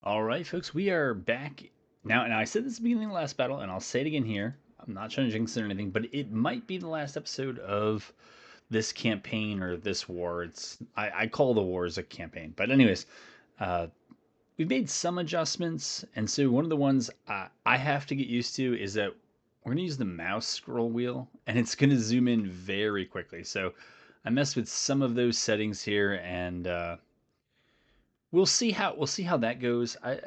All right, folks, we are back now. And I said this at the beginning of the last battle, and I'll say it again here. I'm not trying to jinx it or anything, but it might be the last episode of this campaign or this war. I call the wars a campaign, but anyways, uh, we've made some adjustments, and so one of the ones I have to get used to is that we're gonna use the mouse scroll wheel, and it's gonna zoom in very quickly. So I messed with some of those settings here, and we'll see how that goes. I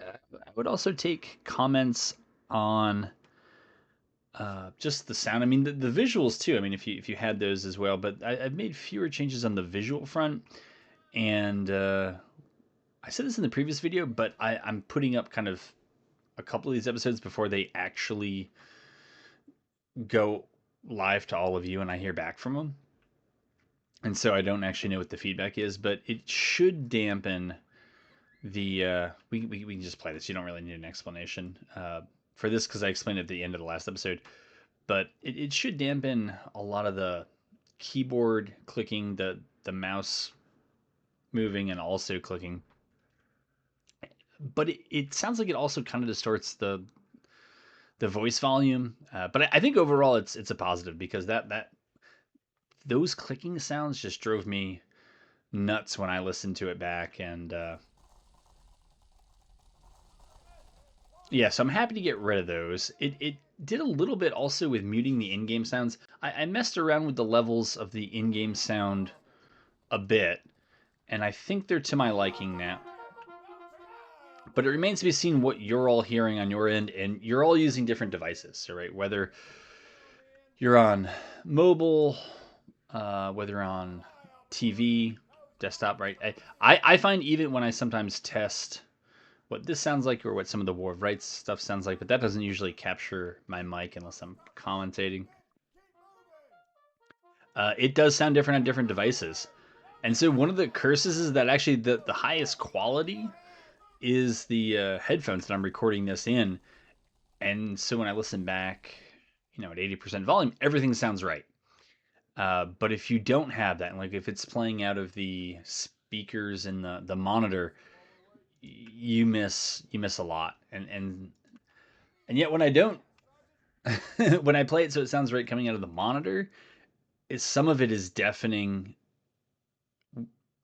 would also take comments on just the sound. I mean, the visuals too. I mean, if you had those as well, but I've made fewer changes on the visual front, and I said this in the previous video, but I'm putting up kind of a couple of these episodes before they actually go live to all of you, and I hear back from them, and so I don't actually know what the feedback is, but it should dampen the we can just play this. You don't really need an explanation for this because I explained it at the end of the last episode. But it should dampen a lot of the keyboard clicking, the mouse moving, and also clicking. But it sounds like it also kind of distorts the voice volume. But I think overall it's a positive because that those clicking sounds just drove me nuts when I listened to it back, and yeah, so I'm happy to get rid of those. It did a little bit also with muting the in-game sounds. I messed around with the levels of the in-game sound a bit, and I think they're to my liking now. But it remains to be seen what you're all hearing on your end, and you're all using different devices, so, right? Whether you're on mobile, whether you're on TV, desktop, right? I find even when I sometimes test what this sounds like or what some of the War of Rights stuff sounds like, but that doesn't usually capture my mic unless I'm commentating. It does sound different on different devices. And so one of the curses is that actually the highest quality is the headphones that I'm recording this in. And so when I listen back, at 80% volume, everything sounds right. But if you don't have that, like if it's playing out of the speakers in the monitor, you miss a lot. And yet when I don't when I play it so it sounds right coming out of the monitor, some of it is deafening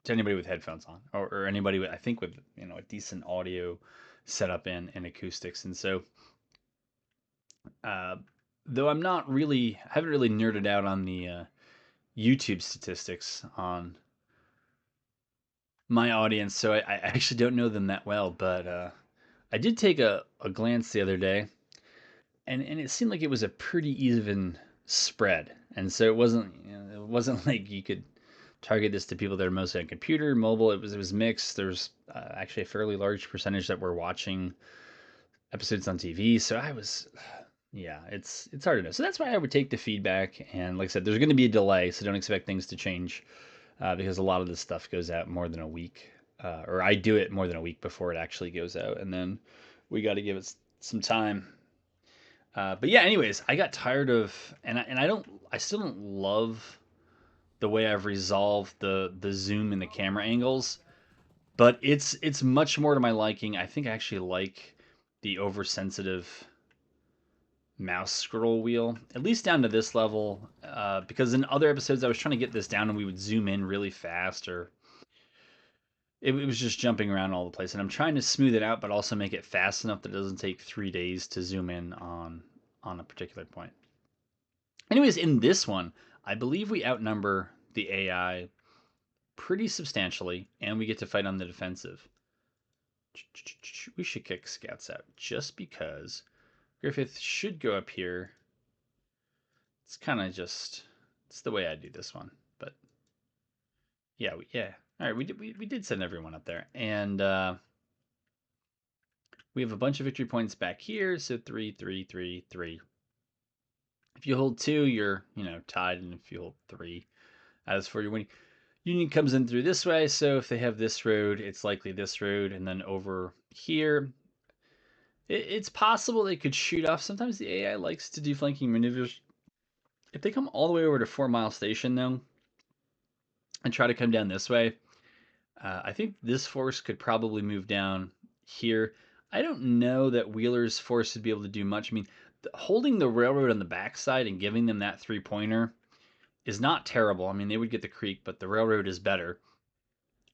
to anybody with headphones on, or anybody with, I think, with a decent audio setup and acoustics. And so, uh, though haven't really nerded out on the YouTube statistics on my audience, so I actually don't know them that well. But I did take a glance the other day, and it seemed like it was a pretty even spread. And so it wasn't like you could target this to people that are mostly on computer, mobile. It was mixed. There's actually a fairly large percentage that were watching episodes on TV. So yeah, it's hard to know. So that's why I would take the feedback. And like I said, there's going to be a delay, so don't expect things to change because a lot of this stuff goes out more than a week, or I do it more than a week before it actually goes out, and then we got to give it some time. But yeah, anyways, I got tired of, and I still don't love the way I've resolved the zoom and the camera angles, but it's much more to my liking. I think I actually like the oversensitive mouse scroll wheel, at least down to this level, because in other episodes I was trying to get this down and we would zoom in really fast, or it was just jumping around all the place. And I'm trying to smooth it out, but also make it fast enough that it doesn't take 3 days to zoom in on a particular point. Anyways, in this one, I believe we outnumber the AI pretty substantially, and we get to fight on the defensive. We should kick scouts out just because Griffith should go up here. It's kind of it's the way I do this one. But yeah, yeah. All right, we did send everyone up there, and we have a bunch of victory points back here. So 3, 3, 3, 3. If you hold 2, you're tied, and if you hold 3, as for your winning. Union comes in through this way, so if they have this road, it's likely this road, and then over here, it's possible they could shoot off. Sometimes the AI likes to do flanking maneuvers. If they come all the way over to 4 Mile Station, though, and try to come down this way, I think this force could probably move down here. I don't know that Wheeler's force would be able to do much. I mean, holding the railroad on the backside and giving them that 3-pointer is not terrible. I mean, they would get the creek, but the railroad is better.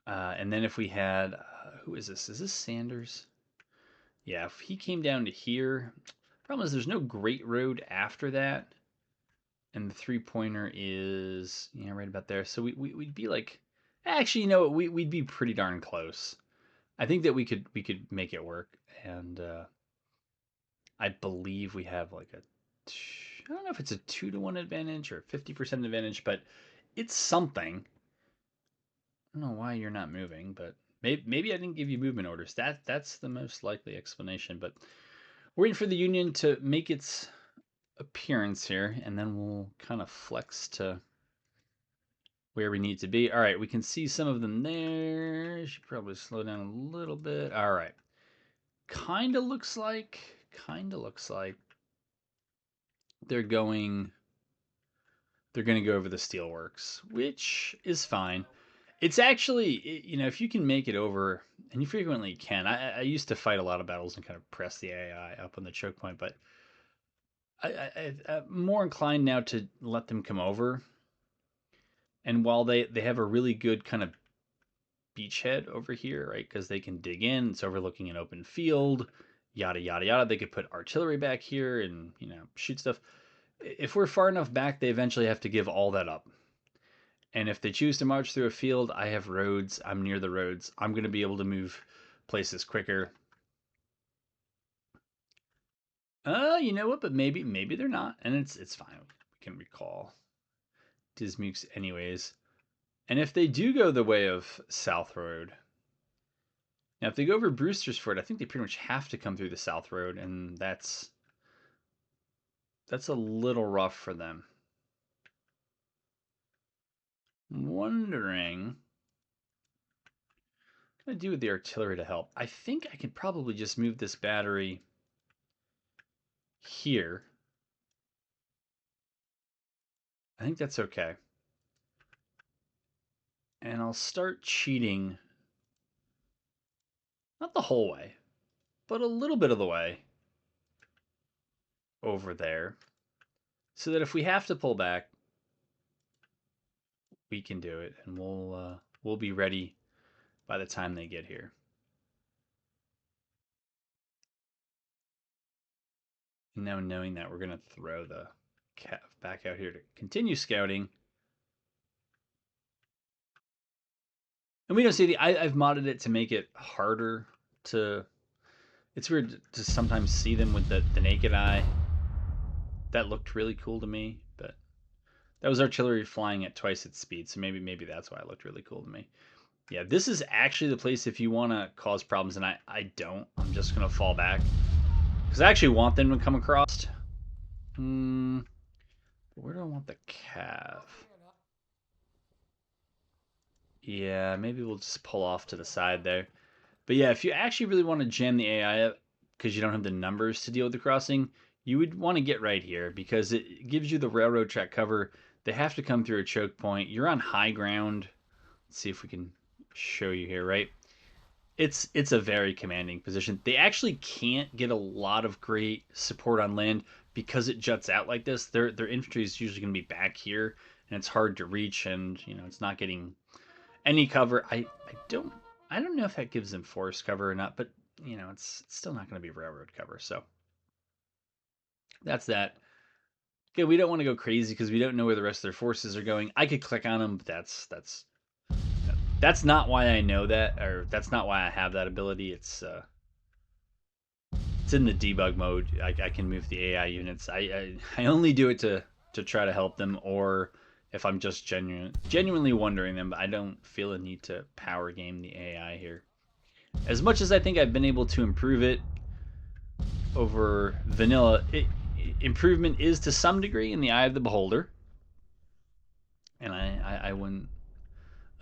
And then if we had, who is this? Is this Sanders? Yeah, if he came down to here, problem is there's no great road after that, and the 3-pointer is right about there. So would be like, actually, we'd be pretty darn close. I think that we could make it work, and I believe we have like I don't know if it's a 2-to-1 advantage or 50% advantage, but it's something. I don't know why you're not moving, but maybe I didn't give you movement orders. That's the most likely explanation. But we're waiting for the Union to make its appearance here, and then we'll kind of flex to where we need to be. All right, we can see some of them there. Should probably slow down a little bit. All right. Kind of looks like they're going they're going to go over the steelworks, which is fine. It's actually, if you can make it over, and you frequently can. I used to fight a lot of battles and kind of press the AI up on the choke point, but I'm more inclined now to let them come over. And while they have a really good kind of beachhead over here, right, because they can dig in, it's overlooking an open field, yada yada yada. They could put artillery back here and shoot stuff. If we're far enough back, they eventually have to give all that up. And if they choose to march through a field, I have roads. I'm near the roads. I'm going to be able to move places quicker. You know what? But maybe they're not, and it's fine. We can recall Dismukes anyways. And if they do go the way of South Road, now if they go over Brewster's Ford, I think they pretty much have to come through the South Road, and that's a little rough for them. I'm wondering what can I do with the artillery to help? I think I could probably just move this battery here. I think that's okay. And I'll start cheating, not the whole way, but a little bit of the way over there, so that if we have to pull back, we can do it, and we'll be ready by the time they get here. And now knowing that, we're going to throw the Cav back out here to continue scouting. And we don't see I've modded it to make it harder to. It's weird to sometimes see them with the naked eye. That looked really cool to me, but that was artillery flying at twice its speed, so maybe that's why it looked really cool to me. Yeah, this is actually the place if you want to cause problems, and I don't. I'm just going to fall back. Because I actually want them to come across. Where do I want the Cav? Yeah, maybe we'll just pull off to the side there. But yeah, if you actually really want to jam the AI up because you don't have the numbers to deal with the crossing, you would want to get right here because it gives you the railroad track cover. They have to come through a choke point. You're on high ground. Let's see if we can show you here, right? It's a very commanding position. They actually can't get a lot of great support on land because it juts out like this. Their infantry is usually going to be back here, and it's hard to reach, and it's not getting any cover. I don't know if that gives them forest cover or not, but it's still not going to be railroad cover. So that's that. Okay, we don't want to go crazy because we don't know where the rest of their forces are going. I could click on them, but that's not why I know that, or that's not why I have that ability. It's in the debug mode. I can move the AI units. I only do it to try to help them, or if I'm just genuinely wondering them. But I don't feel a need to power game the AI here. As much as I think I've been able to improve it over vanilla, improvement is to some degree in the eye of the beholder. And I wouldn't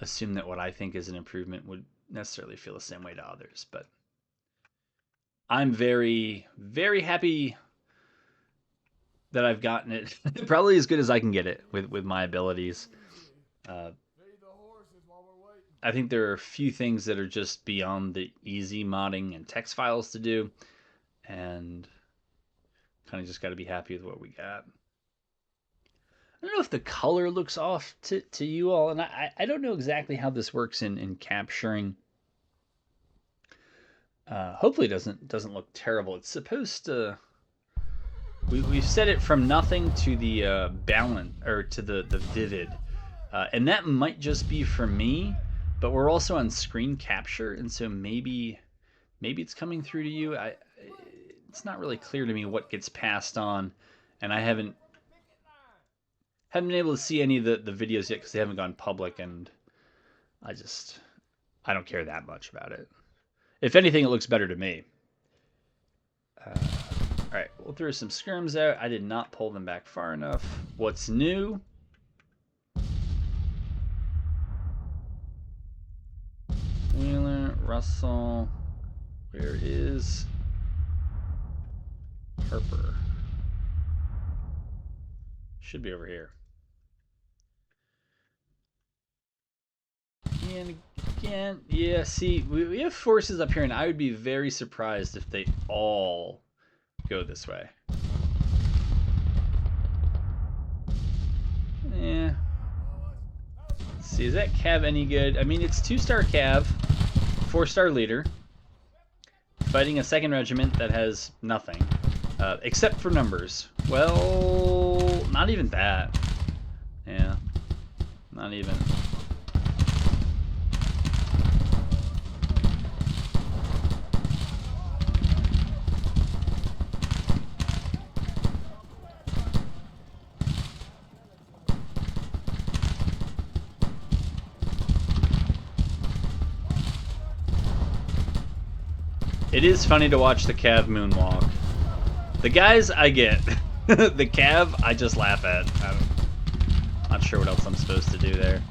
assume that what I think is an improvement would necessarily feel the same way to others. But I'm very, very happy that I've gotten it probably as good as I can get it with my abilities. I think there are a few things that are just beyond the easy modding and text files to do, and kind of just got to be happy with what we got. I don't know if the color looks off to you all, and I don't know exactly how this works in capturing. Hopefully, it doesn't look terrible. It's supposed to. We've set it from nothing to the balance or to the vivid, and that might just be for me, but we're also on screen capture, and so maybe it's coming through to you. It's not really clear to me what gets passed on, and I haven't been able to see any of the videos yet because they haven't gone public, and I don't care that much about it. If anything, it looks better to me. All right, we'll throw some skirms out. I did not pull them back far enough. What's new? Wheeler, Russell. Where is Harper? Should be over here. And again, yeah, see, we have forces up here, and I would be very surprised if they all go this way. Yeah. Let's see, is that Cav any good? I mean, it's 2-star Cav, 4-star leader, fighting a 2nd regiment that has nothing, except for numbers. Well, not even that. Yeah, not even. It is funny to watch the Cav moonwalk. The guys, I get. The Cav, I just laugh at. I'm not sure what else I'm supposed to do there.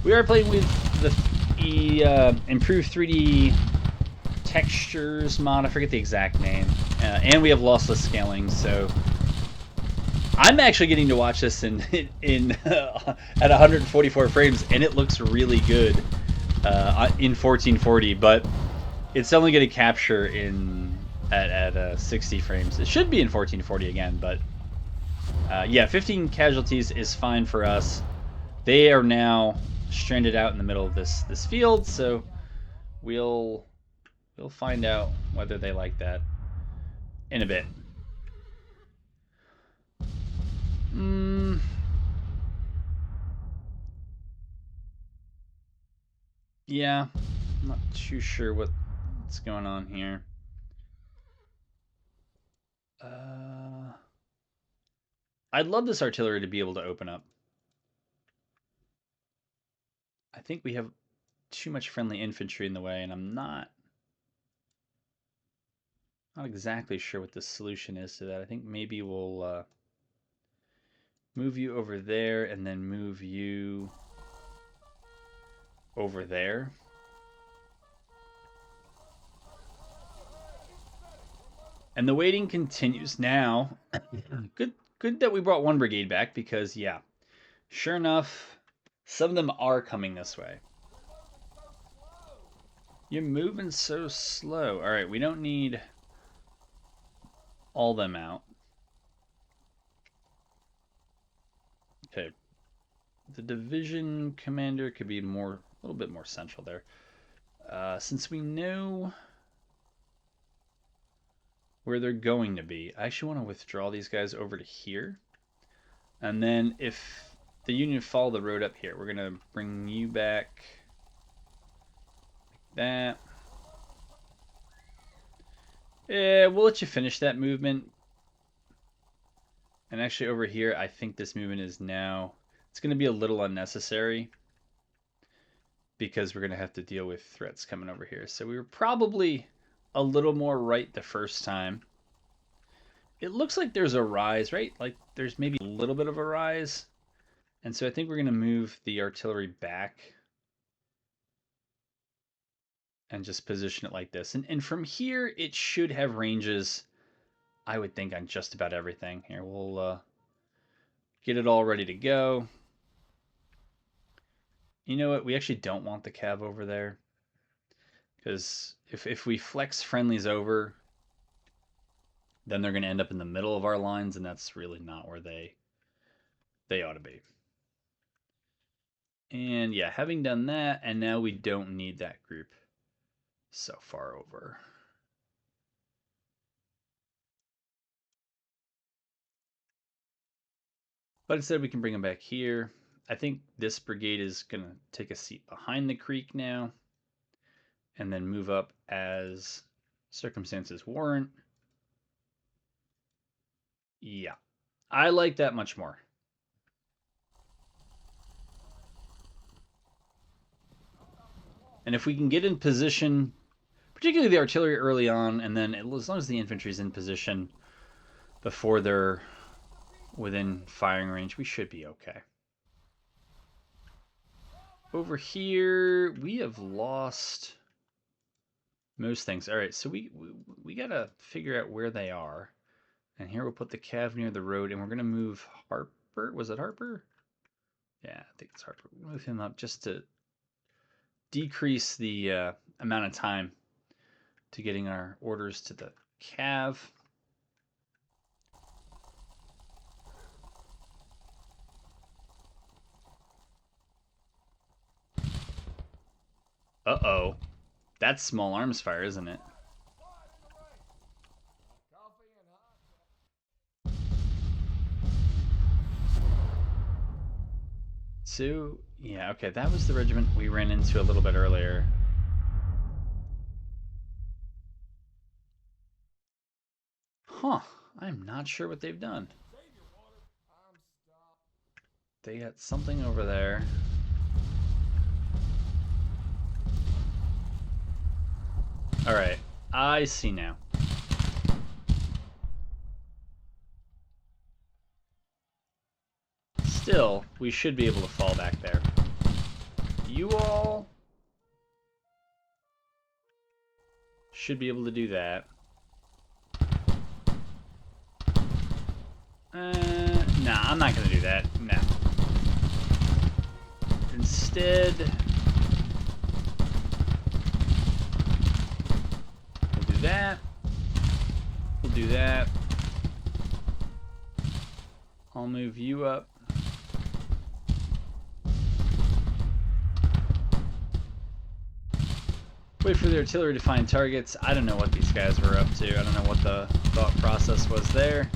We are playing with the improved 3D textures mod. I forget the exact name. And we have lossless scaling, so I'm actually getting to watch this in at 144 frames, and it looks really good in 1440. But it's only going to capture at 60 frames. It should be in 1440 again, but yeah, 15 casualties is fine for us. They are now stranded out in the middle of this field, so we'll find out whether they like that in a bit. Yeah, I'm not too sure what's going on here. I'd love this artillery to be able to open up. I think we have too much friendly infantry in the way, and I'm not exactly sure what the solution is to that. I think maybe we'll move you over there and then move you over there. And the waiting continues now. Good that we brought one brigade back, because yeah, sure enough, some of them are coming this way. You're moving so slow. All right, we don't need all them out. Okay, the division commander could be a little bit more central there. Since we know where they're going to be, I actually want to withdraw these guys over to here. And then if the Union follow the road up here, we're going to bring you back like that. Yeah, we'll let you finish that movement. And actually over here, I think this movement is now, it's going to be a little unnecessary, because we're going to have to deal with threats coming over here. So we were probably a little more right the first time. It looks like there's a rise, right? Like there's maybe a little bit of a rise. And so I think we're going to move the artillery back and just position it like this. And from here, it should have ranges, I would think, on just about everything. Here, we'll Get it all ready to go. You know what? We actually don't want the cav over there. Because if we flex friendlies over, then they're going to end up in the middle of our lines, and that's really not where they ought to be. And yeah, having done that, and now we don't need that group so far over. But instead we can bring them back here. I think this brigade is going to take a seat behind the creek now, and then move up as circumstances warrant. Yeah, I like that much more. And if we can get in position, particularly the artillery early on, and then as long as the infantry's in position before they're within firing range, we should be okay. Over here, we have lost most things. All right, so we gotta figure out where they are. And here we'll put the cav near the road, and we're gonna move Harper. Was it Harper? Yeah, I think it's Harper. We'll move him up just to decrease the amount of time to getting our orders to the cav. Uh-oh. That's small arms fire, isn't it? So, yeah, okay, that was the regiment we ran into a little bit earlier. Huh, I'm not sure what they've done. They got something over there. Alright, I see now. Still, we should be able to fall back there. You all should be able to do that. Nah, I'm not gonna do that. No. Instead, we'll do that. We'll do that. I'll move you up. Wait for the artillery to find targets. I don't know what these guys were up to. I don't know what the thought process was there.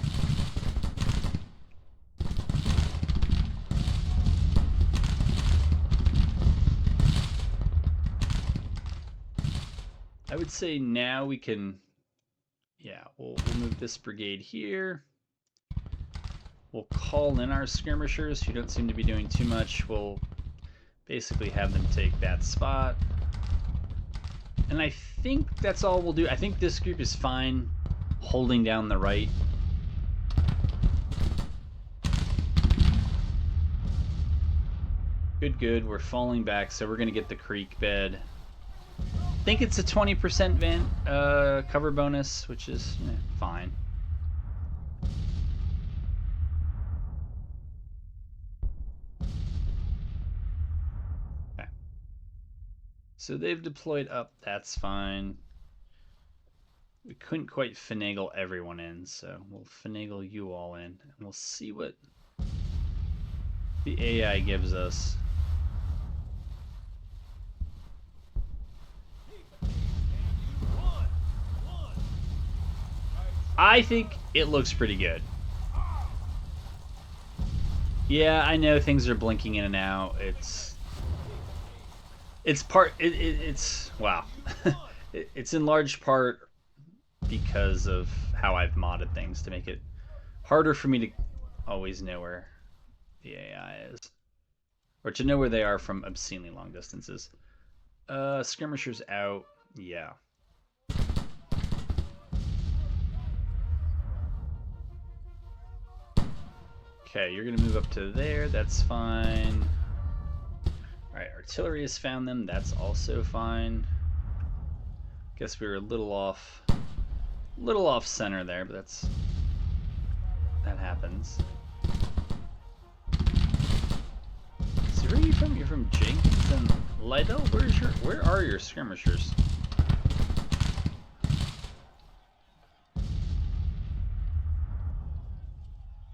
I would say now we can, yeah, we'll move this brigade here. We'll call in our skirmishers who don't seem to be doing too much. We'll basically have them take that spot. And I think that's all we'll do. I think this group is fine holding down the right. Good, good. We're falling back, so we're going to get the creek bed. I think it's a 20% cover bonus, which is fine. Okay. So they've deployed up. That's fine. We couldn't quite finagle everyone in, so we'll finagle you all in, and we'll see what the AI gives us. I think it looks pretty good. Yeah, I know things are blinking in and out. It's wow. It's in large part because of how I've modded things to make it harder for me to always know where the AI is, or to know where they are from obscenely long distances. Skirmishers out. Yeah. Okay, you're gonna move up to there. That's fine. All right, artillery has found them. That's also fine. Guess we were a little off center there, but that happens. you from? You're from Jenkins and Lido? Where are your skirmishers?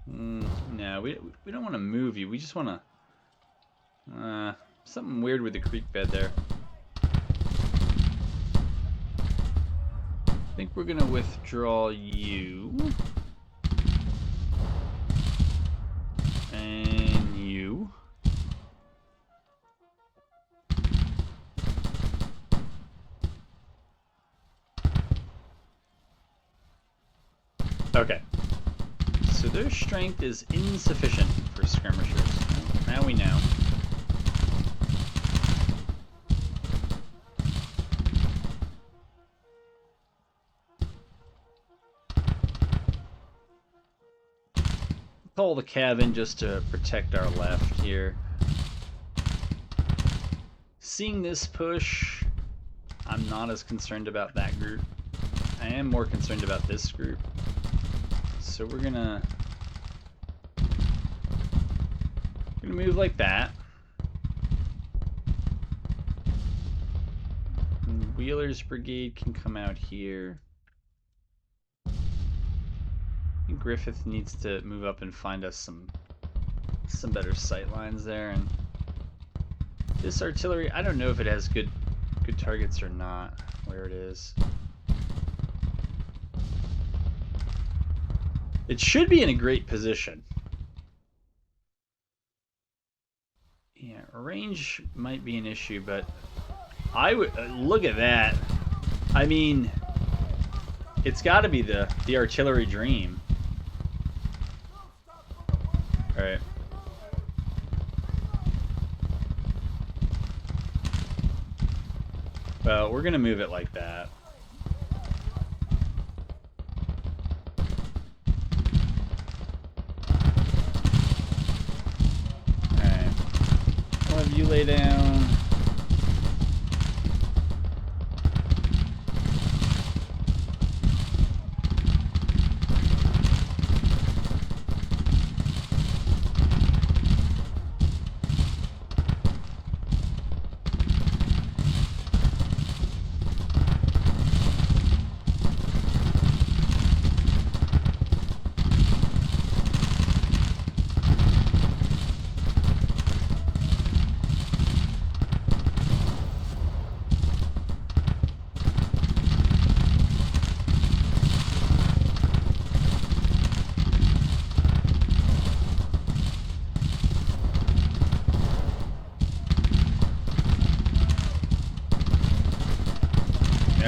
No, we don't want to move you. We just want to... something weird with the creek bed there. I think we're going to withdraw you. And you. Okay. So their strength is insufficient for skirmishers. Now we know. Call the cabin just to protect our left here. Seeing this push, I'm not as concerned about that group. I am more concerned about this group. So we're gonna move like that. And Wheeler's brigade can come out here. I think Griffith needs to move up and find us some better sight lines there. And this artillery, I don't know if it has good targets or not. Where it is. It should be in a great position. Yeah, range might be an issue, but I would look at that. I mean, it's got to be the artillery dream. All right. Well, we're gonna move it like that. You lay down.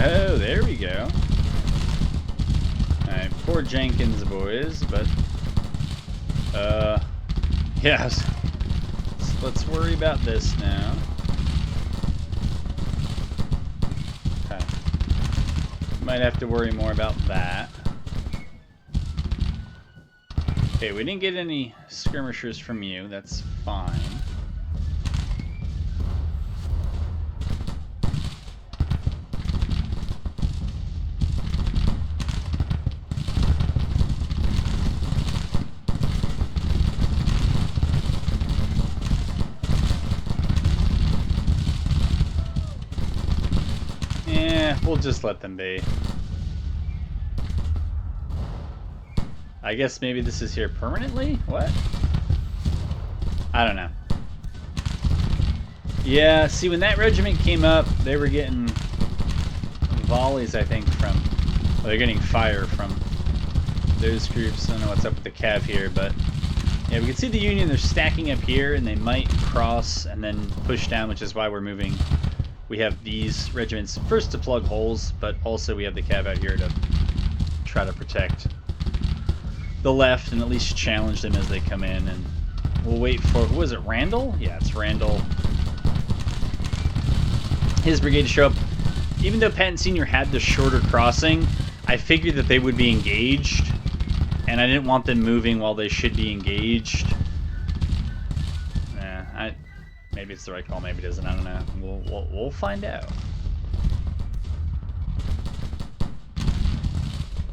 Oh, there we go. Alright, poor Jenkins, boys, but... yes. Let's worry about this now. Okay. Might have to worry more about that. Okay, we didn't get any skirmishers from you. That's fine. We'll just let them be. I guess maybe this is here permanently? What? I don't know. Yeah, see, when that regiment came up, they were getting volleys, I think, from... Well, they're getting fire from those groups. I don't know what's up with the cav here, but... Yeah, we can see the Union, they're stacking up here, and they might cross and then push down, which is why we're moving... We have these regiments first to plug holes, but also we have the cav out here to try to protect the left and at least challenge them as they come in. And we'll wait for, who was it, Randall? Yeah, it's Randall. His brigade to show up. Even though Patton Sr. had the shorter crossing, I figured that they would be engaged, and I didn't want them moving while they should be engaged. Maybe it's the right call, maybe it isn't, I don't know. We'll find out.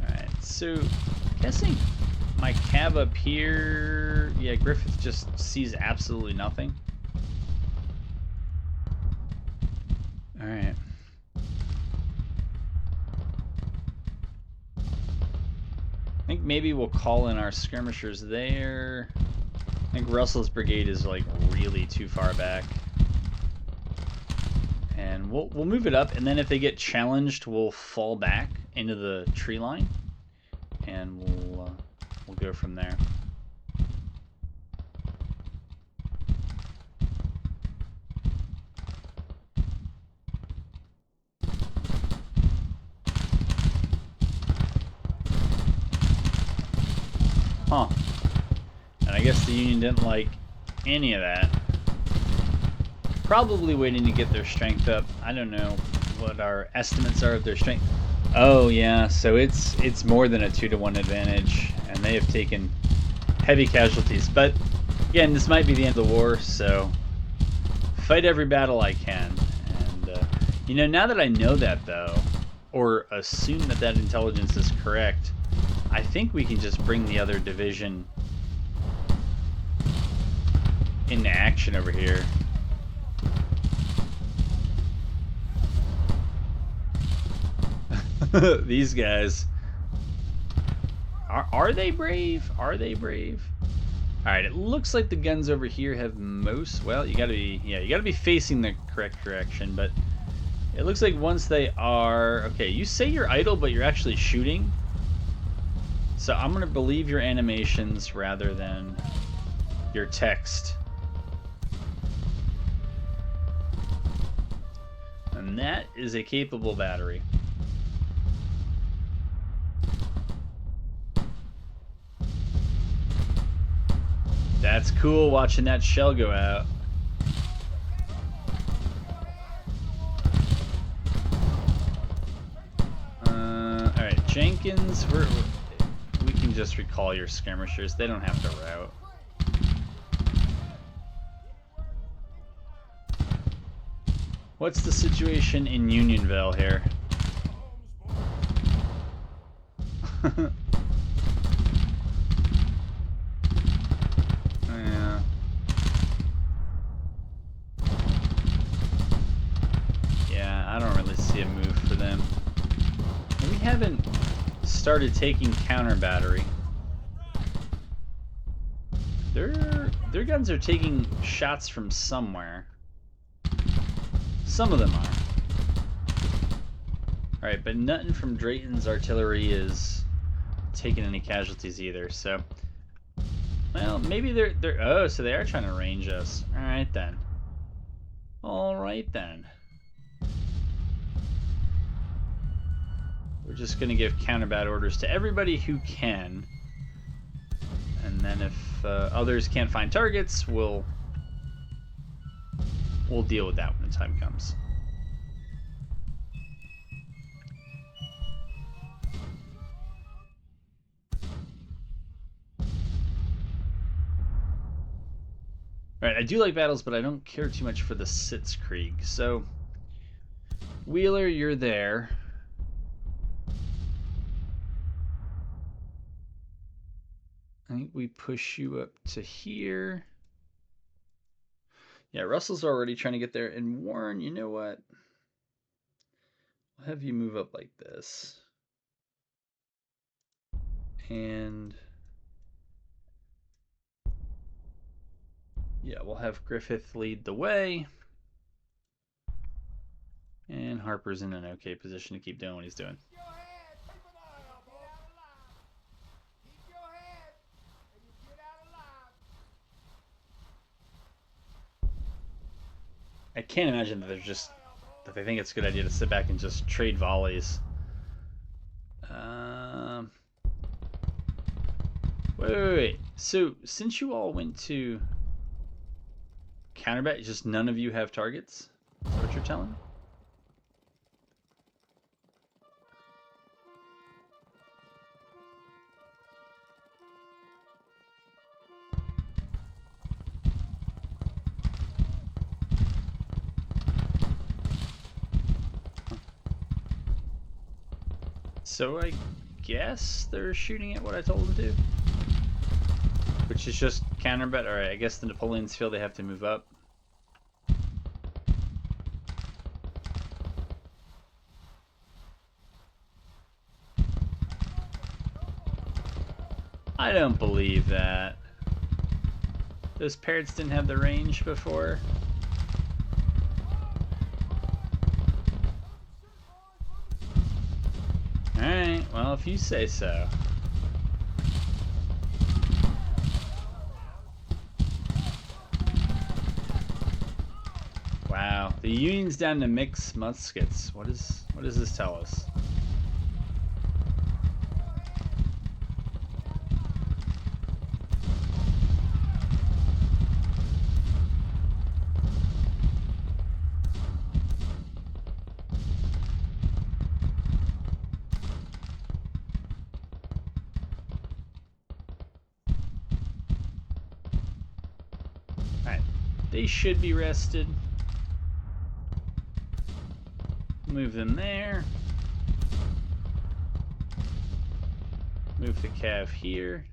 Alright, so guessing my cav up here, yeah, Griffith just sees absolutely nothing. think maybe we'll call in our skirmishers there. I think Russell's brigade is like really too far back. And we'll move it up, and then if they get challenged, we'll fall back into the tree line, and we'll go from there. Huh. And I guess the Union didn't like any of that. Probably waiting to get their strength up. I don't know what our estimates are of their strength. Oh yeah, so it's more than a 2-to-1 advantage, and they have taken heavy casualties. But again, this might be the end of the war, so fight every battle I can. And you know, now that I know that though, or assume that that intelligence is correct, I think we can just bring the other division into action over here. These guys, are they brave? Are they brave? All right, it looks like the guns over here have most. Well, you gotta be facing the correct direction. But it looks like once they are okay, you say you're idle, but you're actually shooting. So I'm gonna believe your animations rather than your text. And that is a capable battery. That's cool watching that shell go out. Alright, Jenkins, we can just recall your skirmishers. They don't have to route. What's the situation in Unionville here? Yeah. Yeah, I don't really see a move for them. We haven't started taking counter battery. Their guns are taking shots from somewhere. Some of them are. Alright, but nothing from Drayton's artillery is taking any casualties either, so... Well, maybe they're... Oh, so they are trying to range us. Alright then. Alright then. We're just going to give counterbat orders to everybody who can. And then if others can't find targets, we'll deal with that when the time comes. Alright, I do like battles, but I don't care too much for the Sitzkrieg. So, Wheeler, you're there. I think we push you up to here. Yeah, Russell's already trying to get there. And Warren, you know what? I'll have you move up like this. And yeah, we'll have Griffith lead the way. And Harper's in an okay position to keep doing what he's doing. I can't imagine that they think it's a good idea to sit back and just trade volleys. Wait. So since you all went to counterbat, just none of you have targets? Is that what you're telling me? So I guess they're shooting at what I told them to. Which is just counterbat. Alright, I guess the Napoleons feel they have to move up. I don't believe that. Those parrots didn't have the range before. Alright, well, if you say so. Wow, the Union's down to mixed muskets. What does this tell us? Alright, they should be rested. Move them there. Move the cav here.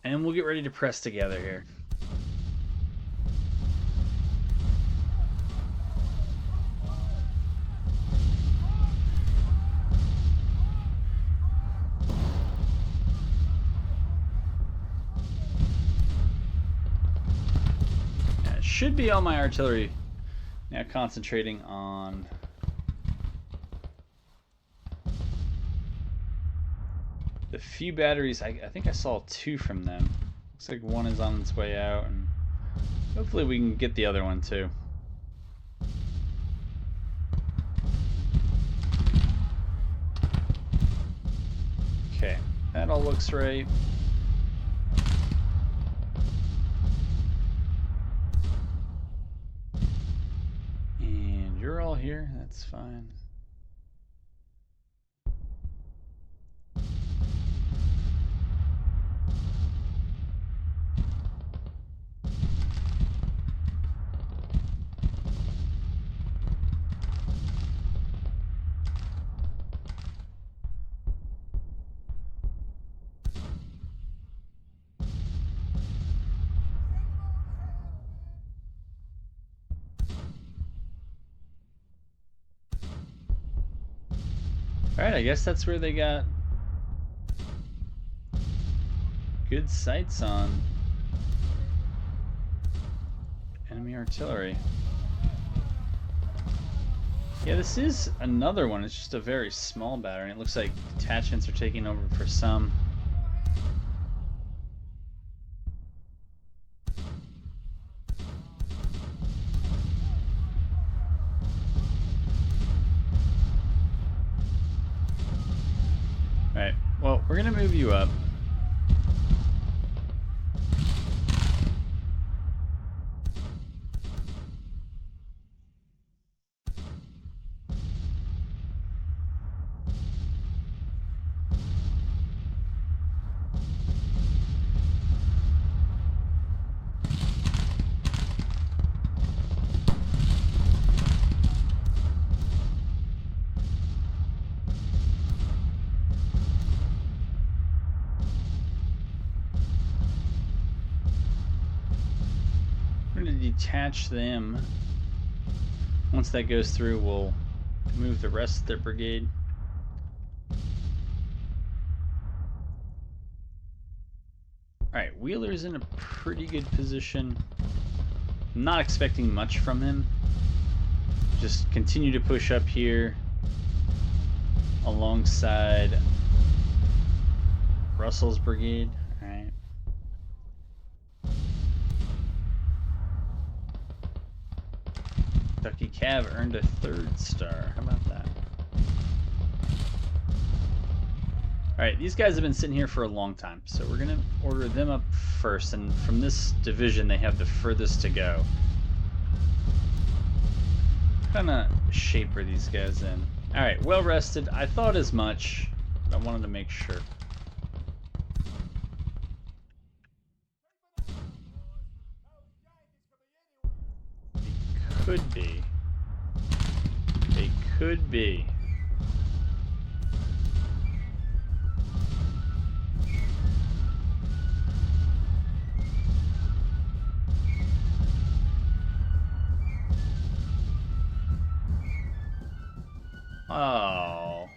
And we'll get ready to press together here. Should be all my artillery now concentrating on the few batteries. I think I saw 2 from them. Looks like one is on its way out, and hopefully we can get the other one too. Okay, that all looks right. You're all here, that's fine. Alright, I guess that's where they got good sights on enemy artillery. Yeah, this is another one. It's just a very small battery. It looks like detachments are taking over for some. Alright, well, we're gonna move you up. I'm going to detach them. Once that goes through, we'll move the rest of their brigade. Alright, Wheeler's in a pretty good position. I'm not expecting much from him. Just continue to push up here alongside Russell's brigade. Alright. Kentucky Cav earned a 3rd star. How about that? Alright, these guys have been sitting here for a long time, so we're going to order them up first, and from this division they have the furthest to go. What kind of shape are these guys in? Alright, well rested. I thought as much, but I wanted to make sure. They could be. They could be. Oh.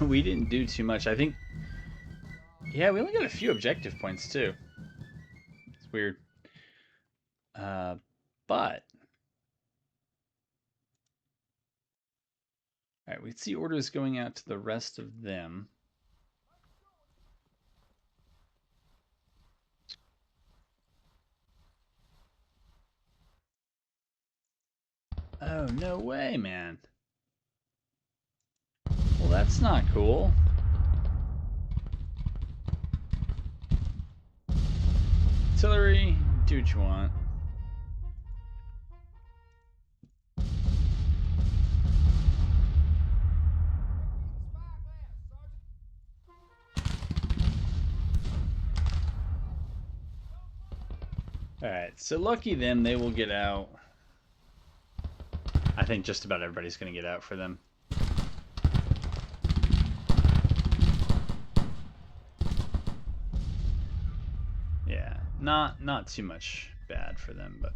We didn't do too much. I think... Yeah, we only got a few objective points, too. It's weird. But... Alright, we see orders going out to the rest of them. Oh, no way, man. Well, that's not cool. Artillery, do what you want. Alright, so lucky them, they will get out. I think just about everybody's going to get out for them. Yeah, not too much bad for them, but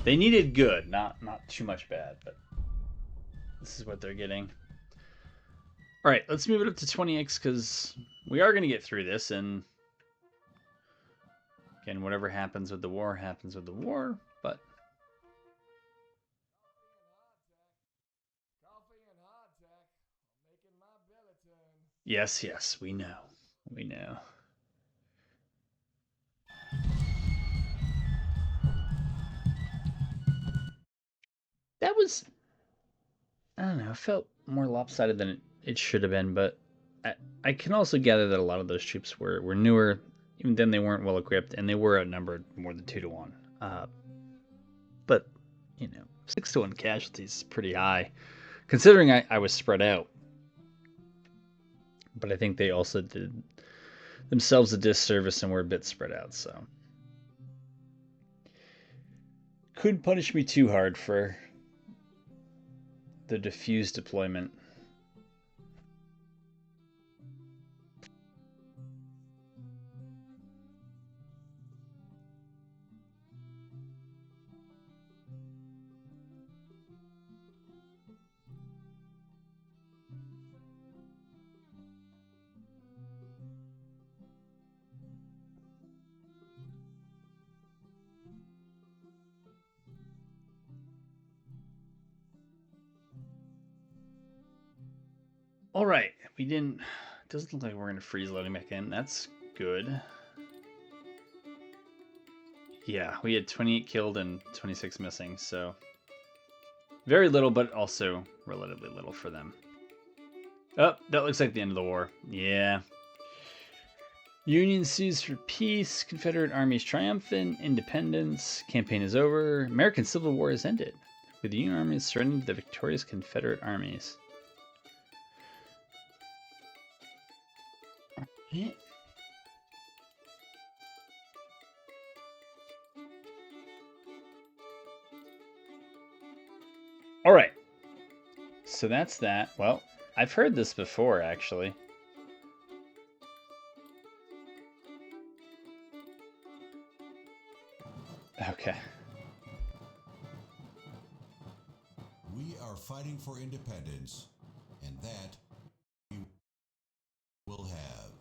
they needed good, not too much bad, but this is what they're getting. All right, let's move it up to 20x because we are going to get through this, and again, whatever happens with the war happens with the war, but yes, we know. We know. That was, I don't know, it felt more lopsided than it should have been, but I can also gather that a lot of those troops were newer. Even then, they weren't well equipped, and they were outnumbered more than 2-1. But, 6-1 casualties is pretty high, considering I was spread out. But I think they also did themselves a disservice and were a bit spread out, so couldn't punish me too hard for the diffused deployment. All right, we didn't. Doesn't look like we're gonna freeze loading back in. That's good. Yeah, we had 28 killed and 26 missing, so very little, but also relatively little for them. Oh, that looks like the end of the war. Yeah. Union sues for peace. Confederate armies triumphant. Independence. Campaign is over. American Civil War has ended, with the Union armies surrendering to the victorious Confederate armies. Yeah. All right. So that's that. Well, I've heard this before, actually. Okay. We are fighting for independence, and that we will have.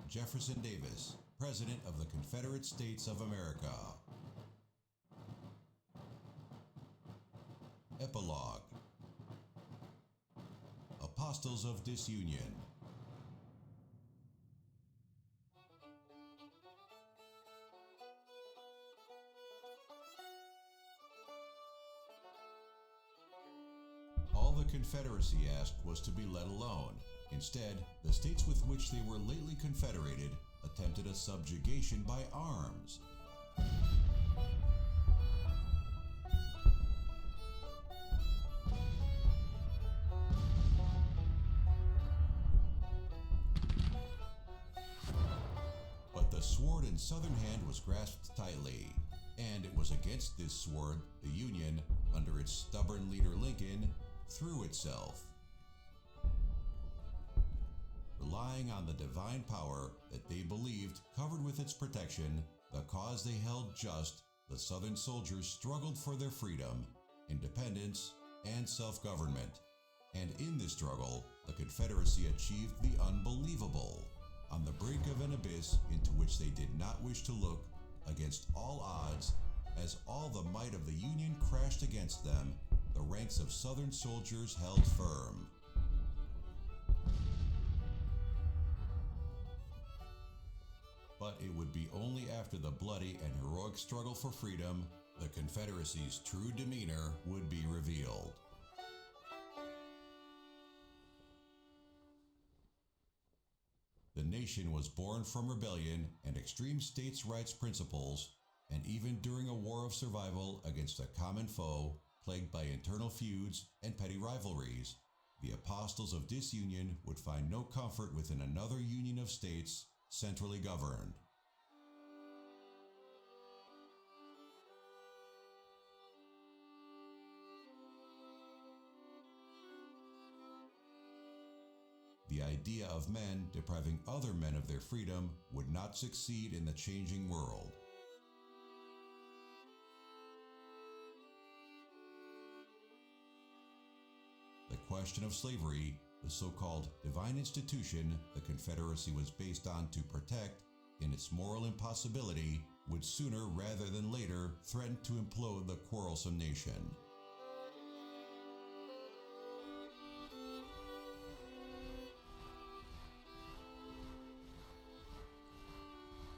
Jefferson Davis, President of the Confederate States of America. Epilogue. Apostles of Disunion. All the Confederacy asked was to be let alone. Instead, the states with which they were lately confederated attempted a subjugation by arms. But the sword in Southern hand was grasped tightly, and it was against this sword the Union, under its stubborn leader Lincoln, threw itself. Relying on the divine power that they believed covered with its protection the cause they held just the Southern soldiers struggled for their freedom, independence, and self-government. And in this struggle, the Confederacy achieved the unbelievable. On the brink of an abyss into which they did not wish to look, against all odds, as all the might of the Union crashed against them, the ranks of Southern soldiers held firm. But it would be only after the bloody and heroic struggle for freedom the Confederacy's true demeanor would be revealed. The nation was born from rebellion and extreme states' rights principles, and even during a war of survival against a common foe plagued by internal feuds and petty rivalries, the apostles of disunion would find no comfort within another union of states centrally governed. The idea of men depriving other men of their freedom would not succeed in the changing world. The question of slavery, the so-called divine institution the Confederacy was based on to protect, in its moral impossibility, would sooner rather than later threaten to implode the quarrelsome nation.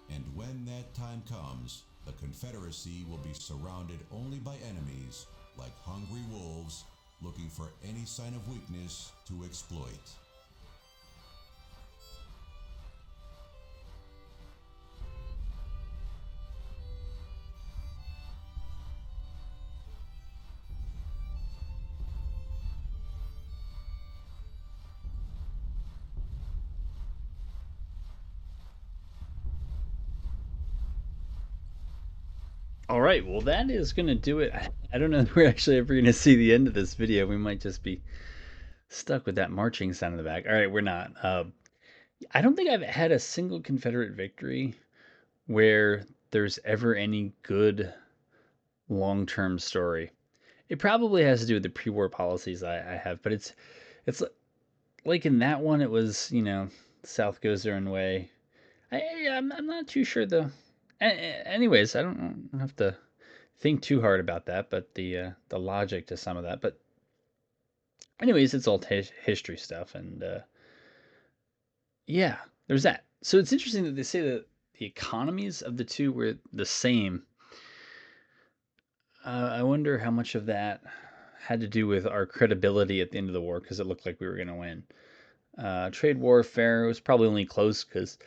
And when that time comes, the Confederacy will be surrounded only by enemies, like hungry wolves, looking for any sign of weakness to exploit. All right, well, that is going to do it. I don't know if we're actually ever going to see the end of this video. We might just be stuck with that marching sound in the back. All right, we're not. I don't think I've had a single Confederate victory where there's ever any good long-term story. It probably has to do with the pre-war policies I have, but it's like in that one, it was, South goes their own way. I'm not too sure though. Anyways, I don't have to think too hard about that, but the logic to some of that. But anyways, it's all history stuff, and yeah, there's that. So it's interesting that they say that the economies of the two were the same. I wonder how much of that had to do with our credibility at the end of the war, because it looked like we were going to win. Trade warfare was probably only close because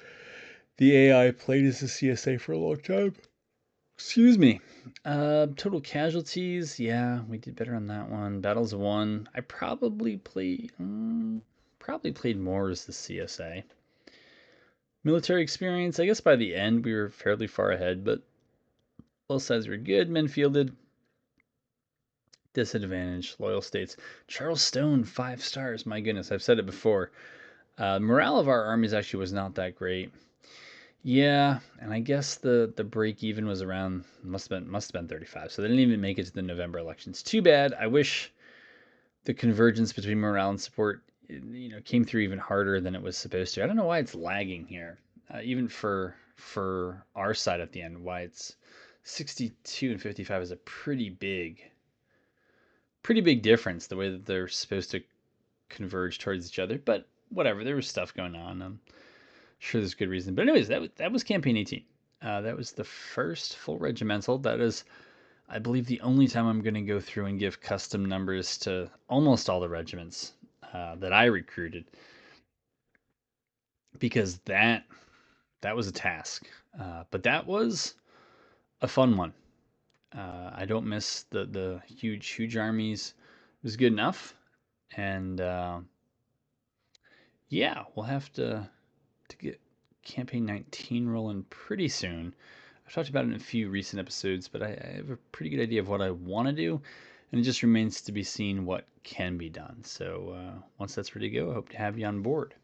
the AI played as a CSA for a long time. Excuse me. Total casualties, yeah, we did better on that one. Battles won. I probably played more as the CSA. Military experience, I guess by the end we were fairly far ahead, but both sides were good. Men fielded. Disadvantage. Loyal states. Charles Stone, 5 stars. My goodness, I've said it before. Morale of our armies actually was not that great. Yeah, and I guess the break even was around must have been 35. So they didn't even make it to the November elections. Too bad. I wish the convergence between morale and support, came through even harder than it was supposed to. I don't know why it's lagging here, even for our side at the end. Why it's 62 and 55 is a pretty big difference. The way that they're supposed to converge towards each other, but whatever. There was stuff going on. Sure, there's good reason. But anyways, that was campaign 18. That was the first full regimental. That is, I believe, the only time I'm going to go through and give custom numbers to almost all the regiments that I recruited, because that was a task. But that was a fun one. I don't miss the huge armies. It was good enough, and yeah, we'll have to get campaign 19 rolling pretty soon. I've talked about it in a few recent episodes, but I have a pretty good idea of what I want to do, and it just remains to be seen what can be done. So once that's ready to go, I hope to have you on board.